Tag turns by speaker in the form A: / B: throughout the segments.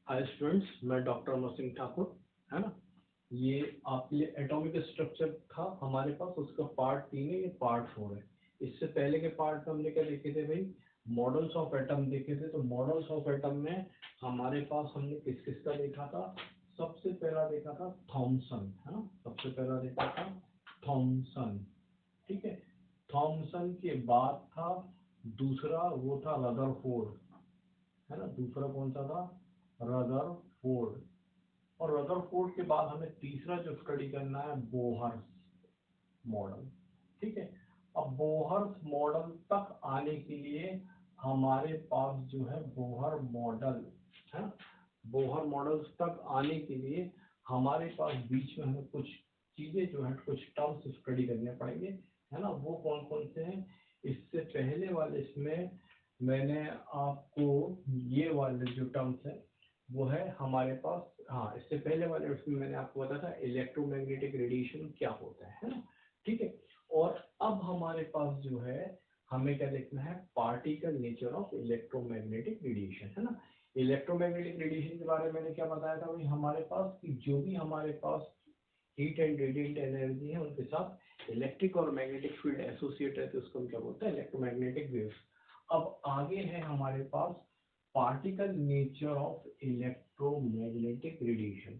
A: Hi students, मैं doctor Amar Singh Thakur, है ना। ये आपके लिए एटॉमिक स्ट्रक्चर था हमारे पास, उसका पार्ट 3 है, ये पार्ट 4 है। इससे पहले के पार्ट में हमने क्या देखे थे भाई? मॉडल्स ऑफ एटम देखे थे। तो मॉडल्स ऑफ एटम में हमारे पास हमने किस किस का देखा था? सबसे पहला देखा था थॉमसन, है ना। सबसे पहला देखा था थॉमसन, ठीक है। थॉमसन के बाद था दूसरा, वो था रदरफोर्ड, है ना। दूसरा कौन सा था? रदरफोर्ड। और रदरफोर्ड के बाद हमें तीसरा जो स्टडी करना है, बोहर मॉडल, ठीक है। अब बोहर मॉडल तक आने के लिए हमारे पास जो है बोहर मॉडल है। बोहर मॉडल तक आने के लिए हमारे पास बीच में हमें कुछ चीजें जो है, कुछ टर्म्स स्टडी करने पड़ेंगे, है ना। वो कौन कौन से हैं? इससे पहले वाले इसमें मैंने आपको ये वाले जो टर्म्स है वो है हमारे पास। हाँ, इससे पहले वाले उसमें मैंने आपको बताया था इलेक्ट्रोमैग्नेटिक रेडिएशन क्या होता है ना, ठीक है। और अब हमारे पास जो है हमें क्या देखना है? Particle nature of electromagnetic radiation, है ना। इलेक्ट्रोमैग्नेटिक रेडिएशन के बारे में मैंने क्या बताया था भाई? हमारे पास कि जो भी हमारे पास हीट एंड रेडिएंट एनर्जी है उनके साथ इलेक्ट्रिक और मैग्नेटिक फील्ड एसोसिएट रहते हैं, उसको हम क्या बोलते हैं? Electromagnetic waves. अब आगे है हमारे पास particle nature of electromagnetic radiation.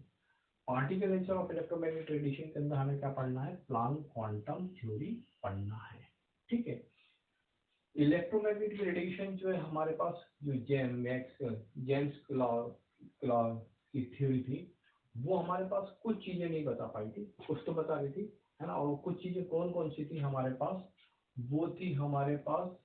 A: Particle nature of electromagnetic radiation के अंदर हमें क्या पढ़ना है? प्लांक क्वांटम थ्योरी पढ़ना है, ठीक है। इलेक्ट्रोमैग्नेटिक रेडिएशन जो है हमारे पास, जो जेम्स क्लॉर्क की थ्योरी थी, वो हमारे पास कुछ चीजें नहीं बता पाई थी, कुछ तो बता रही थी, है ना। और कुछ चीजें कौन कौन सी थी हमारे पास? वो थी हमारे पास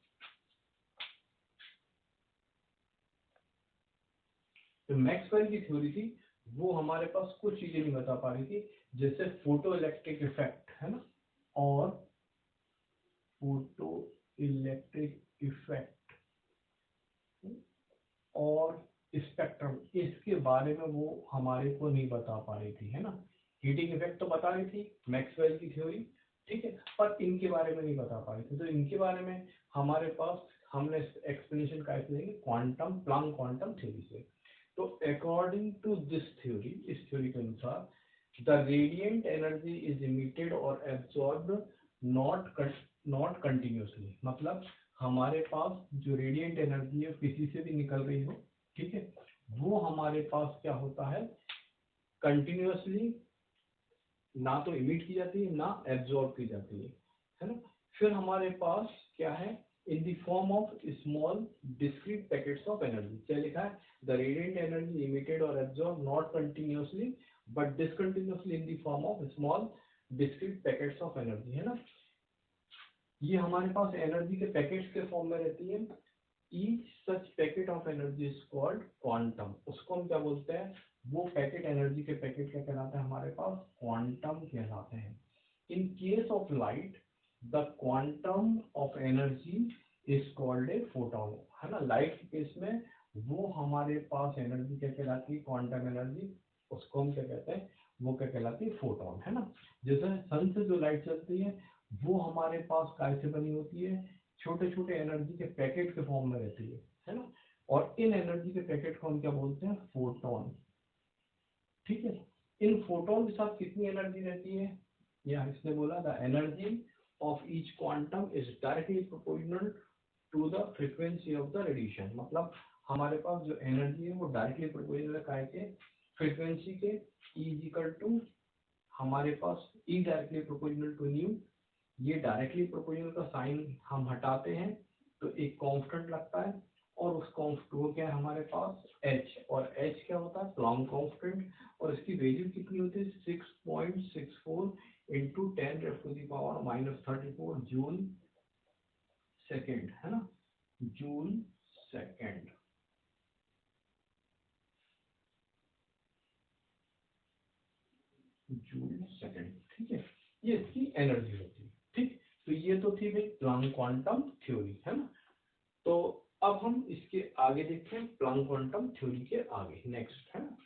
A: जो मैक्सवेल की थ्योरी थी, वो हमारे पास कुछ चीजें नहीं बता पा रही थी, जैसे फोटो इलेक्ट्रिक इफेक्ट, है ना, और फोटो इलेक्ट्रिक इफेक्ट और स्पेक्ट्रम, इसके बारे में वो हमारे को नहीं बता पा रही थी, है ना। हीटिंग इफेक्ट तो बता रही थी मैक्सवेल की थ्योरी, ठीक है, पर इनके बारे में नहीं बता पा रही थी। तो इनके बारे में हमारे पास हमने एक्सप्लेनेशन कैसे देंगे? क्वांटम प्लांक क्वांटम थ्योरी से। तो अकॉर्डिंग टू दिस थ्योरी, इस थ्योरी के अनुसार the radiant energy is emitted और एब्सॉर्ब्ड नॉट कंटिन्यूसली। मतलब हमारे पास जो रेडिएंट एनर्जी है किसी से भी निकल रही हो, ठीक है, वो हमारे पास क्या होता है? कंटिन्यूसली ना तो इमिट की जाती है ना एब्जॉर्ब की जाती है ना। फिर हमारे पास क्या है? In the form of small discrete packets of energy. क्या लिखा है? द रेडिएंट एनर्जी इमिटेड और absorb not continuously but discontinuously in the form of small discrete packets of energy, है ना। ये हमारे पास एनर्जी के पैकेट्स के फॉर्म में रहती है। Each such packet of energy is called quantum. उसको हम क्या बोलते हैं? वो पैकेट, एनर्जी के पैकेट क्या कहलाते हैं हमारे पास? क्वांटम कहलाते हैं। In case of light the quantum of energy is called a photon, है ना। लाइट के केस में वो हमारे पास एनर्जी क्या कहलाती है? Quantum energy. उसको हम क्या कहते हैं? वो क्या कहलाती है? फोटोन, है ना। जैसे सन से जो लाइट चलती है वो हमारे पास कैसे बनी होती है? छोटे छोटे एनर्जी के पैकेट के फॉर्म में रहती है ना। और इन एनर्जी के पैकेट को हम क्या बोलते हैं? फोटोन, ठीक है। इन फोटोन के साथ कितनी एनर्जी रहती है? या इसने बोला the energy of each quantum is directly proportional to the frequency of the radiation. मतलब हमारे पास जो एनर्जी है वो डायरेक्टली प्रोपोर्शनल है के फ्रीक्वेंसी के। E इज इक्वल टू हमारे पास E directly proportional to nu. ये डायरेक्टली प्रोपोर्शनल का साइन हम हटाते हैं तो एक कांस्टेंट लगता है, और उस कांस्टेंट वो क्या है हमारे पास? h। और h क्या होता है? Planck constant. और इसकी वैल्यू कितनी होती है? 6.64 इंटू 10⁻⁻34 जूल सेकेंड, है ना। जूल सेकेंड, जूल सेकेंड, ठीक है। ये इसकी एनर्जी होती है, ठीक। तो ये तो थी भाई प्लैंक क्वांटम थ्योरी, है ना। तो अब हम इसके आगे देखते हैं, प्लैंक क्वांटम थ्योरी के आगे नेक्स्ट, है ना।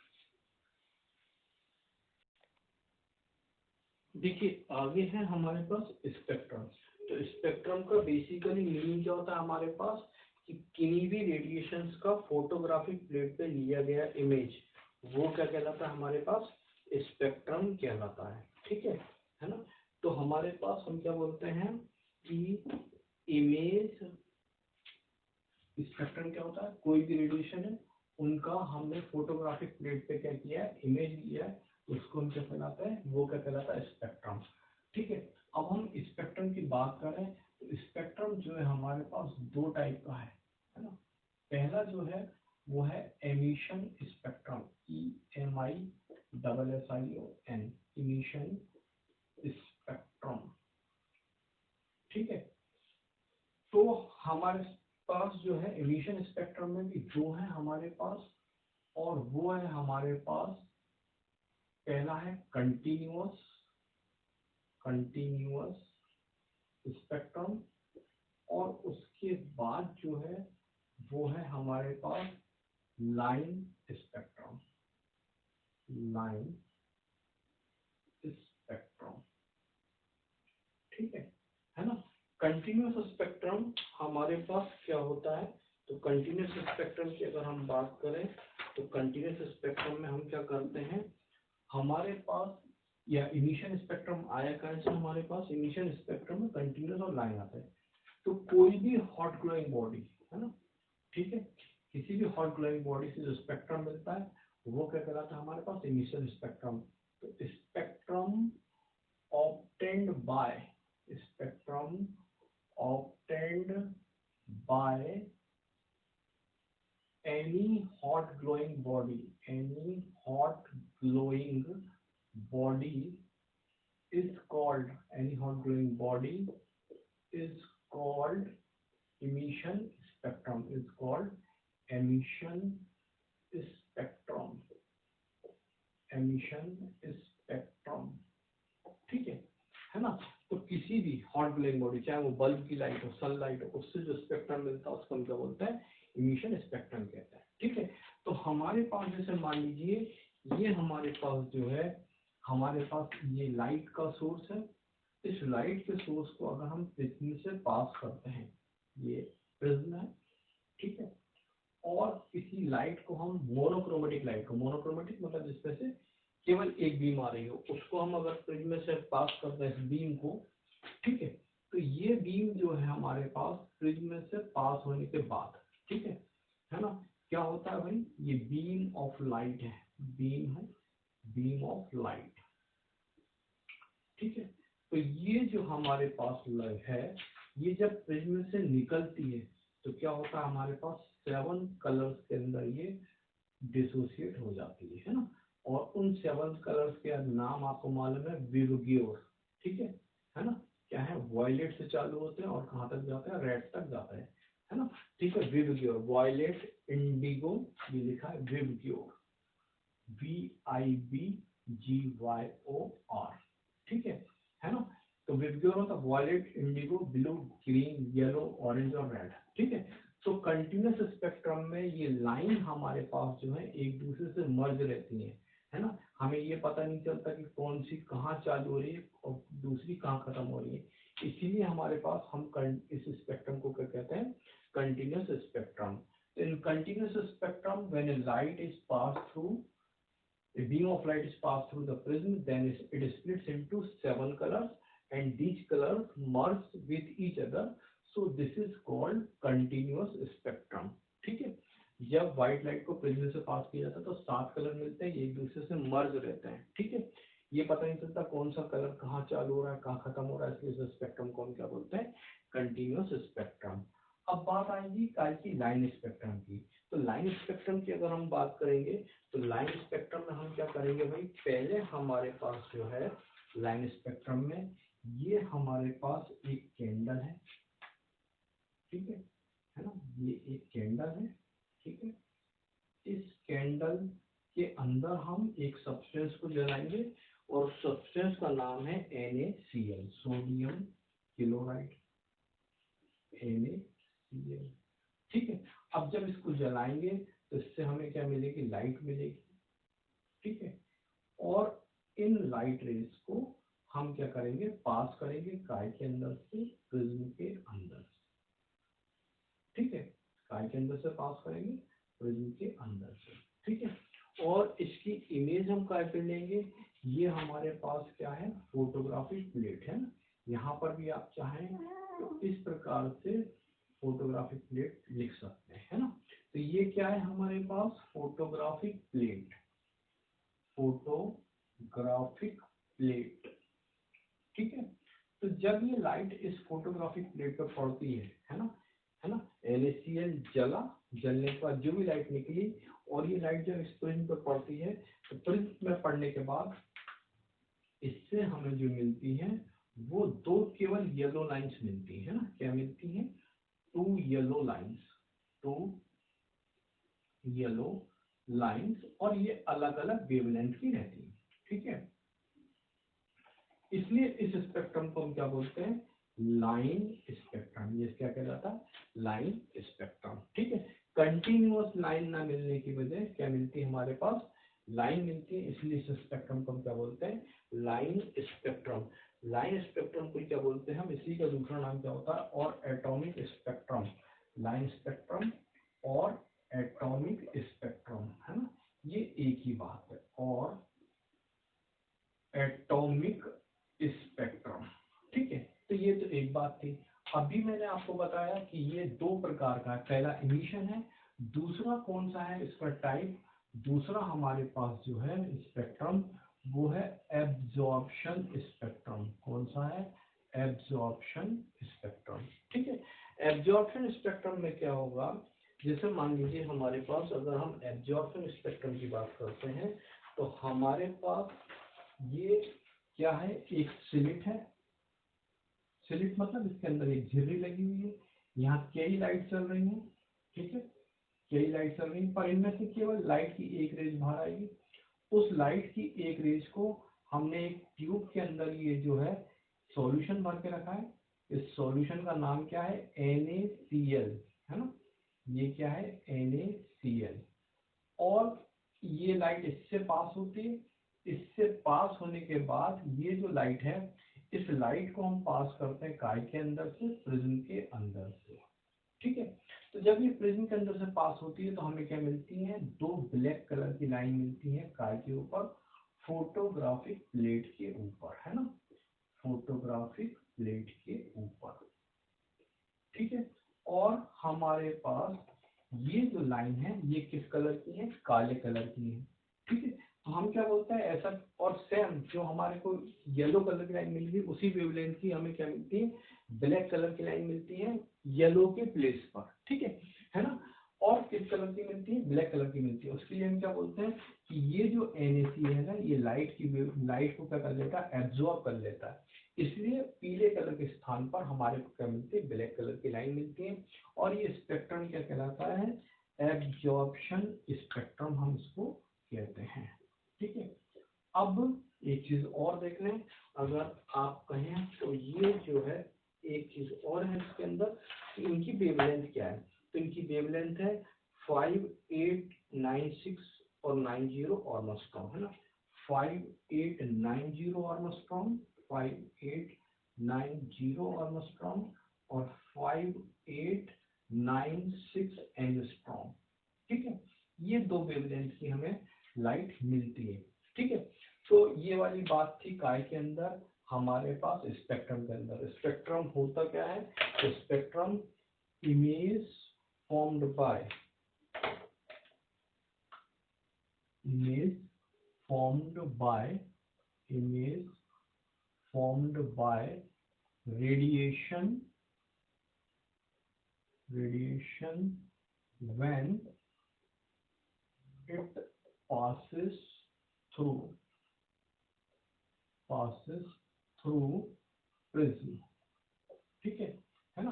A: देखिए आगे है हमारे पास स्पेक्ट्रम। तो स्पेक्ट्रम का बेसिकली मीनिंग क्या होता है हमारे पास? कि किन्हीं भी रेडिएशंस का फोटोग्राफिक प्लेट पे लिया गया इमेज वो क्या कहलाता है हमारे पास, स्पेक्ट्रम कहलाता है। ठीक है ना। तो हमारे पास हम क्या बोलते हैं कि इमेज स्पेक्ट्रम क्या होता है, कोई भी रेडिएशन है उनका हमने फोटोग्राफिक प्लेट पे क्या किया है, इमेज लिया है, उसको हम क्या कहलाता है, वो क्या कहलाता है, स्पेक्ट्रम। ठीक है। अब हम स्पेक्ट्रम की बात करें तो स्पेक्ट्रम जो है हमारे पास दो टाइप का है ना। पहला जो है वो है emission spectrum, EMISSION, emission spectrum. ठीक है। तो हमारे पास जो है एमिशन स्पेक्ट्रम में भी दो है हमारे पास, और वो है हमारे पास, पहला है कंटिन्यूअस स्पेक्ट्रम, और उसके बाद जो है वो है हमारे पास लाइन स्पेक्ट्रम, ठीक है ना। कंटिन्यूअस स्पेक्ट्रम हमारे पास क्या होता है, तो कंटिन्यूअस स्पेक्ट्रम की अगर हम बात करें तो कंटिन्यूअस स्पेक्ट्रम में हम क्या करते हैं, हमारे पास या इमिशन स्पेक्ट्रम आया कैसे हमारे पास, इमिशन स्पेक्ट्रम में कंटिन्यूअस और लाइन आता है। तो कोई भी हॉट ग्लोइंग बॉडी है ना, ठीक है, किसी भी हॉट ग्लोइंग बॉडी से जो स्पेक्ट्रम मिलता है वो क्या कहलाता है हमारे पास, इमिशन स्पेक्ट्रम। तो spectrum obtained by any hot glowing body is called emission spectrum, ठीक है ना। तो किसी भी हॉट ग्लोइंग बॉडी, चाहे वो बल्ब की लाइट हो, सनलाइट हो, उससे जो स्पेक्ट्रम मिलता है उसको हम क्या बोलते हैं, इमिशन स्पेक्ट्रम कहते हैं। ठीक है। तो हमारे पास जैसे मान लीजिए ये हमारे पास जो है, हमारे पास ये लाइट का सोर्स है, इस लाइट के सोर्स को अगर हम प्रिज्म से पास करते हैं, ये प्रिज्म है, ठीक है, और इसी लाइट को हम मोनोक्रोमेटिक मतलब जिसमें से केवल एक बीम आ रही हो, उसको हम अगर प्रिज्म से पास करते हैं इस बीम को, ठीक है, तो ये बीम जो है हमारे पास प्रिज्म से पास होने के बाद, ठीक है ना, क्या होता है भाई, ये बीम ऑफ लाइट है, बीम ऑफ लाइट, ठीक है। तो ये जो हमारे पास लाइट है, ये जब प्रिज्म से निकलती है तो क्या होता है हमारे पास 7 कलर्स के अंदर ये डिसोसिएट हो जाती है ना। और उन 7 कलर्स के नाम आपको मालूम है, विवग्योर, ठीक है ना, क्या है, वायलेट से चालू होते हैं और कहाँ तक जाते हैं, रेड तक जाता है ना, ठीक है, विवग्योर, वायलेट, इंडिगो, ये लिखा है विवग्योर, VIBGYOR, ठीक है ना। तो विवग्योर होता है violet, indigo, blue, green, yellow, orange और रेड, ठीक है। तो कंटिन्यूअस स्पेक्ट्रम में ये लाइन हमारे पास जो है एक दूसरे से मर्ज रहती है ना, हमें ये पता नहीं चलता कि कौन सी कहाँ चालू हो रही है और दूसरी कहाँ खत्म हो रही है, इसीलिए हमारे पास हम इस स्पेक्ट्रम को क्या कहते हैं, continuous spectrum. In continuous spectrum when a light is passed through a beam of light is passed through the prism, then it splits into 7 colors and these colors merge with each other, so this is called continuous spectrum, ठीक है। जब white light को prism से पास किया जाता है तो 7 colour मिलते हैं, ये एक दूसरे से मर्ज रहते हैं, ठीक है। ये पता नहीं चलता कौन सा कलर कहाँ चालू हो रहा है, कहाँ खत्म हो रहा है, इसलिए इस स्पेक्ट्रम को हम क्या बोलते हैं, कंटिन्यूअस स्पेक्ट्रम। अब बात आएगी काय की, लाइन स्पेक्ट्रम की। तो लाइन स्पेक्ट्रम की अगर हम बात करेंगे तो लाइन स्पेक्ट्रम में हम क्या करेंगे भाई, पहले हमारे पास जो है लाइन स्पेक्ट्रम में ये हमारे पास एक कैंडल है, ठीक है ना, ये एक कैंडल है, ठीक है। इस कैंडल के अंदर हम एक सब्सटेंस को जलाएंगे और सब्सटेंस का नाम है NaCl, सोडियम क्लोराइड, NaCl, ठीक है। अब जब इसको जलाएंगे तो इससे हमें क्या मिलेगी, लाइट मिलेगी, ठीक है। और इन लाइट रेज को हम क्या करेंगे, पास करेंगे काय के अंदर से प्रिज्म के अंदर, ठीक है, काय के अंदर से पास करेंगे प्रिज्म के अंदर से, ठीक है। और इस इमेज हम क्या पे लेंगे, ये हमारे पास क्या है, फोटोग्राफिक प्लेट है ना। यहाँ पर भी आप चाहें तो इस प्रकार से फोटोग्राफिक प्लेट लिख सकते हैं, है ना। तो ये क्या है हमारे पास, फोटोग्राफिक प्लेट, फोटोग्राफिक प्लेट, ठीक है। तो जब ये लाइट इस फोटोग्राफिक प्लेट पर पड़ती है ना, NaCl जलने के बाद जो भी लाइट निकली, और ये लाइट जब इस प्रिज्म पर पड़ती है, तो प्रिज्म में पड़ने के बाद इससे हमें जो मिलती है वो दो केवल येलो लाइंस मिलती है ना। क्या मिलती है, 2 येलो लाइंस, 2 येलो लाइंस, और ये अलग अलग वेवलेंथ की रहती है, ठीक है। इसलिए इस स्पेक्ट्रम को हम क्या बोलते हैं, लाइन स्पेक्ट्रम। ये क्या कहलाता है, लाइन स्पेक्ट्रम, ठीक है। कंटिन्यूअस लाइन ना मिलने की वजह क्या मिलती है हमारे पास, लाइन मिलती है, इसलिए इस स्पेक्ट्रम को हम क्या बोलते हैं, लाइन स्पेक्ट्रम। लाइन स्पेक्ट्रम को क्या बोलते हैं हम, इसी का दूसरा नाम क्या होता है, और एटॉमिक स्पेक्ट्रम। लाइन स्पेक्ट्रम और एटॉमिक स्पेक्ट्रम, है ना, ये एक ही बात है। और एटॉमिक स्पेक्ट्रम, ठीक है। तो ये तो एक बात थी। अभी मैंने आपको बताया कि ये दो प्रकार का है, पहला इमिशन है, दूसरा कौन सा है इसका टाइप, दूसरा हमारे पास जो है स्पेक्ट्रम वो है एब्जॉर्प्शन स्पेक्ट्रम। कौन सा है, एब्जॉर्प्शन स्पेक्ट्रम, ठीक है। एब्जॉर्प्शन स्पेक्ट्रम में क्या होगा, जैसे मान लीजिए हमारे पास, अगर हम एब्जॉर्प्शन स्पेक्ट्रम की बात करते हैं, तो हमारे पास ये क्या है, एक स्लिट है, स्लिट मतलब इसके अंदर एक झिर्री लगी हुई है, यहाँ कई लाइट चल रही है, ठीक है, कई लाइट चल रही है, पर इनमें से केवल लाइट की एक रेज बाहर आएगी। उस लाइट की एक रेज को हमने एक ट्यूब के अंदर ये जो है सॉल्यूशन भर के रखा है। इस सॉल्यूशन का नाम क्या है, NaCl, है ना, ये क्या है, NaCl। और ये लाइट इससे पास होती है, इससे पास होने के बाद ये जो लाइट है, इस लाइट को हम पास करते हैं काय के अंदर से, प्रिज्म के अंदर से, ठीक है। तो जब ये प्रिज्म के अंदर से पास होती है तो हमें क्या मिलती है, दो ब्लैक कलर की लाइन मिलती है काय के ऊपर, फोटोग्राफिक प्लेट के ऊपर, है ना, फोटोग्राफिक प्लेट के ऊपर, ठीक है। और हमारे पास ये जो लाइन है ये किस कलर की है, काले कलर की है, ठीक है। तो हम क्या बोलते हैं ऐसा, और सेम जो हमारे को येलो कलर की लाइन मिल गई, उसी वेवलेंथ की हमें क्या मिलती है, ब्लैक कलर की लाइन मिलती है येलो के प्लेस पर, ठीक है ना। और किस कलर की मिलती है, ब्लैक कलर की मिलती है। उसके लिए हम क्या बोलते हैं कि ये जो NaC है ना, ये लाइट को क्या कर लेता है, एब्जॉर्ब कर लेता है, इसलिए पीले कलर के स्थान पर हमारे को क्या मिलती है, ब्लैक कलर की लाइन मिलती है। और ये स्पेक्ट्रम क्या कहलाता है, एब्जॉर्प्शन स्पेक्ट्रम हम इसको कहते हैं, ठीक है। अब एक चीज और देख लें, अगर आप कहें तो ये जो है एक चीज और है इसके अंदर, इनकी वेवलेंथ क्या है, तो इनकी वेवलेंथ है 5, 8, 9, 6 और 90 ऑर्मस्ट्रॉम, है ना, 5, 8, 90 ऑर्मस्ट्रॉम, 5, 8, 90 ऑर्मस्ट्रॉम और 5, 8, 9, 6 एंगस्ट्रॉम, ठीक है। ये दो वेवलेंथ की हमें लाइट मिलती है, ठीक है। तो ये वाली बात थी काय के अंदर, हमारे पास स्पेक्ट्रम के अंदर। स्पेक्ट्रम होता क्या है, तो spectrum image formed by radiation when it passes through prism, ठीक है ना।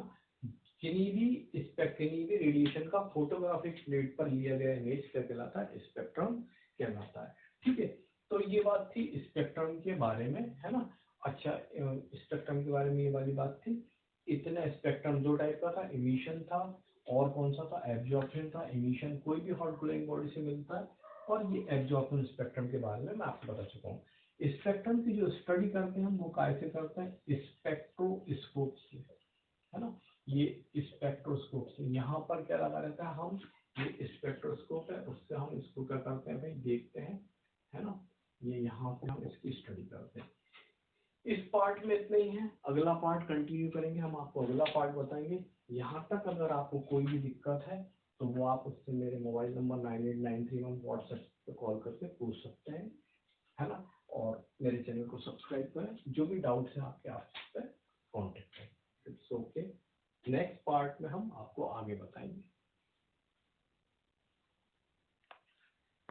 A: किन्हीं भी रेडिएशन का फोटोग्राफिक प्लेट पर लिया गया इमेज क्या कहलाता है, स्पेक्ट्रम कहलाता है, ठीक है। तो ये बात थी स्पेक्ट्रम के बारे में, है ना। अच्छा, स्पेक्ट्रम के बारे में ये वाली बात थी। इतना स्पेक्ट्रम दो टाइप का था, इमिशन था और कौन सा था, एब्जॉर्प्शन था। इमिशन कोई भी हॉट ग्लोइंग बॉडी से मिलता है, और ये एब्जॉर्प्शन स्पेक्ट्रम के बारे में मैं आपको बता चुका हूँ। स्पेक्ट्रम की जो स्टडी करते हैं हम वो कैसे करते हैं, स्पेक्ट्रोस्कोप से, है ना। ये स्पेक्ट्रोस्कोप से, यहाँ पर क्या लगा रहता है, हम ये स्पेक्ट्रोस्कोप है, उससे हम इसको क्या करते हैं भाई, देखते हैं, है ना। में इतना ही है, अगला पार्ट कंटिन्यू करेंगे, हम आपको अगला पार्ट बताएंगे। यहाँ तक अगर आपको कोई भी दिक्कत है तो वो आप उससे मेरे मोबाइल नंबर 9893 व्हाट्सएप पे कॉल करके पूछ सकते हैं, है ना। और मेरे चैनल को सब्सक्राइब करें, जो भी डाउट्स है आपके आप कॉन्टेक्ट करें। इट्स ओके, नेक्स्ट पार्ट में हम आपको आगे बताएंगे।